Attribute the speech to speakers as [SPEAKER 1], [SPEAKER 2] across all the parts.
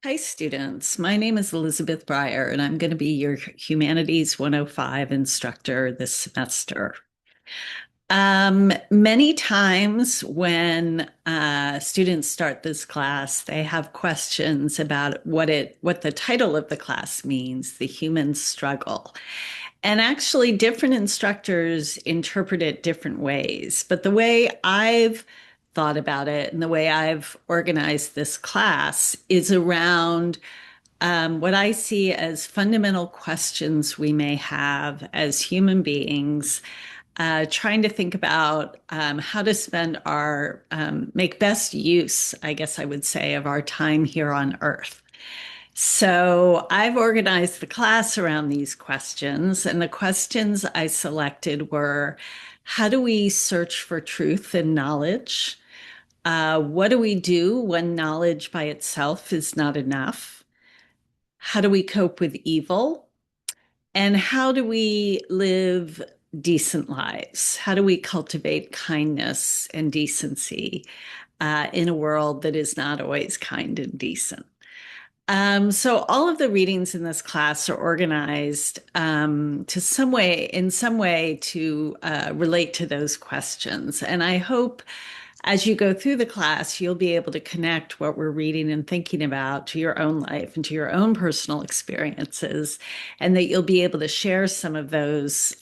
[SPEAKER 1] Hi, students. My name is Elizabeth Breyer, and I'm going to be your Humanities 105 instructor this semester. Many times when students start this class, they have questions about what the title of the class means, the human struggle. And actually, different instructors interpret it different ways. But the way I've thought about it and the way I've organized this class is around what I see as fundamental questions we may have as human beings, trying to think about how to spend make best use, I guess I would say, of our time here on Earth. So I've organized the class around these questions, and the questions I selected were, how do we search for truth and knowledge? What do we do when knowledge by itself is not enough? How do we cope with evil? And how do we live decent lives? How do we cultivate kindness and decency in a world that is not always kind and decent? So all of the readings in this class are organized in some way to relate to those questions. And I hope as you go through the class, you'll be able to connect what we're reading and thinking about to your own life and to your own personal experiences, and that you'll be able to share some of those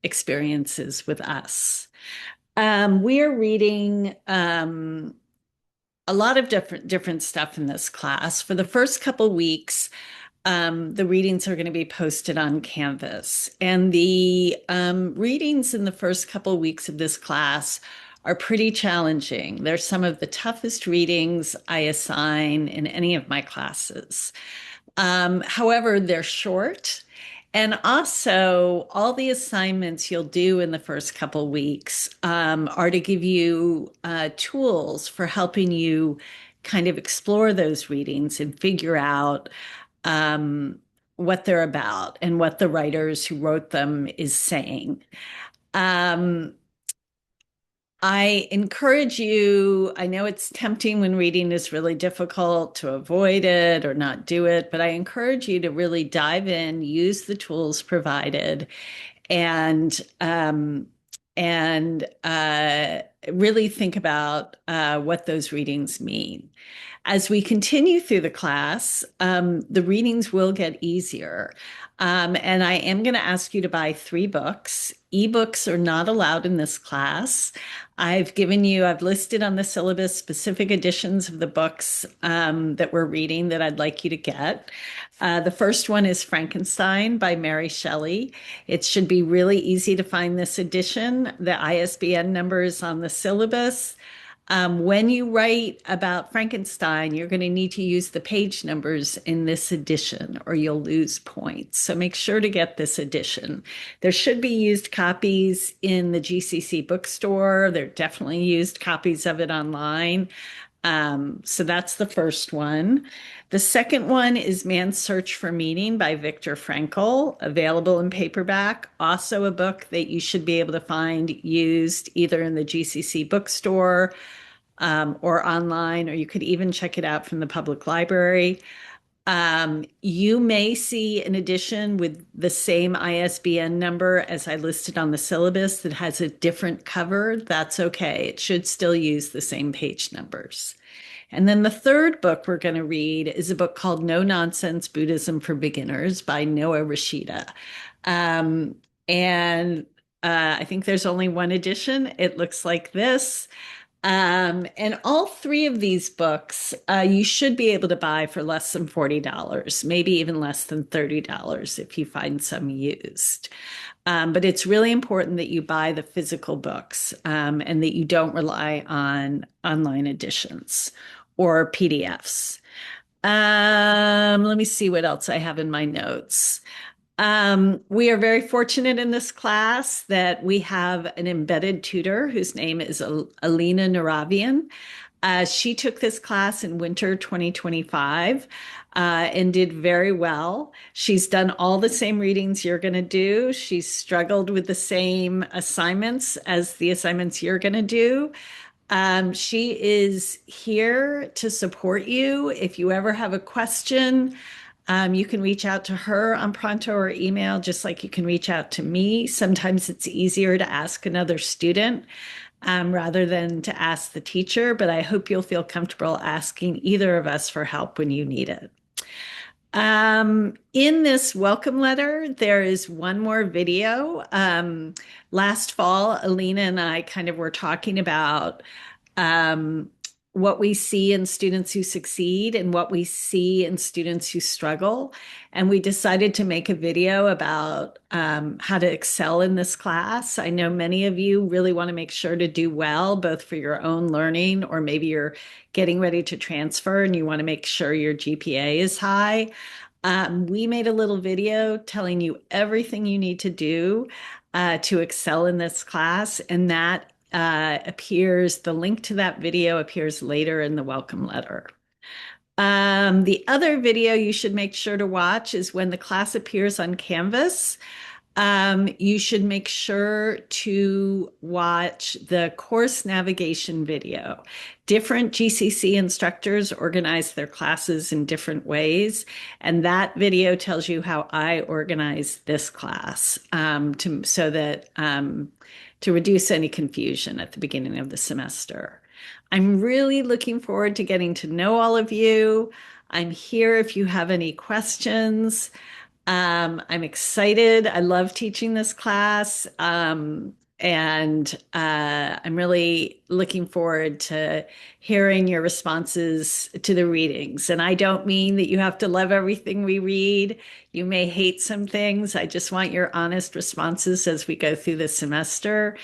[SPEAKER 1] experiences with us. We are reading a lot of different stuff in this class. For the first couple weeks, the readings are going to be posted on Canvas. And the readings in the first couple weeks of this class are pretty challenging. They're some of the toughest readings I assign in any of my classes. However, they're short. And also, all the assignments you'll do in the first couple weeks are to give you tools for helping you kind of explore those readings and figure out um, what they're about and what the writers who wrote them is saying. Um, I encourage you, I know it's tempting when reading is really difficult to avoid it or not do it, but I encourage you to really dive in, use the tools provided, and um, and really think about what those readings mean. As we continue through the class, the readings will get easier. And I am going to ask you to buy 3 books. Ebooks are not allowed in this class. I've listed on the syllabus specific editions of the books that we're reading that I'd like you to get. The first one is Frankenstein by Mary Shelley. It should be really easy to find this edition. The ISBN number is on the syllabus. When you write about Frankenstein, you're going to need to use the page numbers in this edition or you'll lose points. So make sure to get this edition. There should be used copies in the GCC bookstore. There are definitely used copies of it online. So that's the first one. The second one is Man's Search for Meaning by Viktor Frankl, available in paperback. Also a book that you should be able to find used either in the GCC bookstore or online, or you could even check it out from the public library. You may see an edition with the same ISBN number as I listed on the syllabus that has a different cover. That's okay. It should still use the same page numbers. And then the third book we're going to read is a book called No Nonsense Buddhism for Beginners by Noah Rashida. Um, and I think there's only one edition. It looks like this. And all 3 of these books you should be able to buy for less than $40, maybe even less than $30 if you find some used. But it's really important that you buy the physical books and that you don't rely on online editions or PDFs. Let me see what else I have in my notes. We are very fortunate in this class that we have an embedded tutor whose name is Alina Naravian. She took this class in winter 2025 and did very well. She's done all the same readings you're going to do. She's struggled with the same assignments as the assignments you're going to do. She is here to support you. If you ever have a question, you can reach out to her on Pronto or email, just like you can reach out to me. Sometimes it's easier to ask another student rather than to ask the teacher, but I hope you'll feel comfortable asking either of us for help when you need it. In this welcome letter, there is one more video. Last fall, Alina and I kind of were talking about um, what we see in students who succeed and what we see in students who struggle. And we decided to make a video about how to excel in this class. I know many of you really want to make sure to do well, both for your own learning, or maybe you're getting ready to transfer and you want to make sure your GPA is high. We made a little video telling you everything you need to do to excel in this class, and that the link to that video appears later in the welcome letter. The other video you should make sure to watch is when the class appears on Canvas. You should make sure to watch the course navigation video. Different GCC instructors organize their classes in different ways, and that video tells you how I organize this class to reduce any confusion at the beginning of the semester. I'm really looking forward to getting to know all of you. I'm here if you have any questions. I'm excited. I love teaching this class. And I'm really looking forward to hearing your responses to the readings. And I don't mean that you have to love everything we read. You may hate some things. I just want your honest responses as we go through the semester.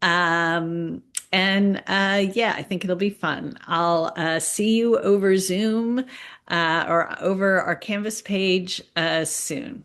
[SPEAKER 1] And yeah, I think it'll be fun. I'll see you over Zoom or over our Canvas page soon.